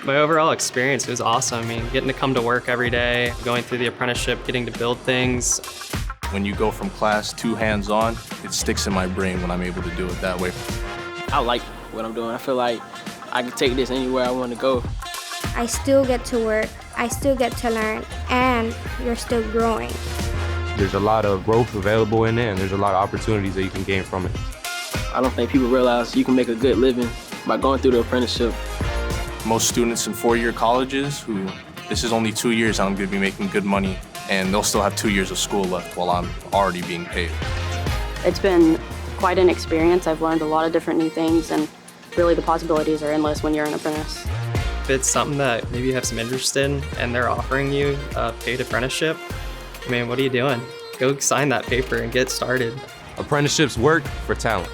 My overall experience was awesome. I mean, getting to come to work every day, going through the apprenticeship, getting to build things. When you go from class to hands-on, it sticks in my brain when I'm able to do it that way. I like what I'm doing. I feel like I can take this anywhere I want to go. I still get to work, I still get to learn, and you're still growing. There's a lot of growth available in it, and there's a lot of opportunities that you can gain from it. I don't think people realize you can make a good living by going through the apprenticeship. Most students in four-year colleges this is only 2 years I'm going to be making good money, and they'll still have 2 years of school left while I'm already being paid. It's been quite an experience. I've learned a lot of different new things, and really the possibilities are endless when you're an apprentice. If it's something that maybe you have some interest in and they're offering you a paid apprenticeship, I mean, what are you doing? Go sign that paper and get started. Apprenticeships work for talent.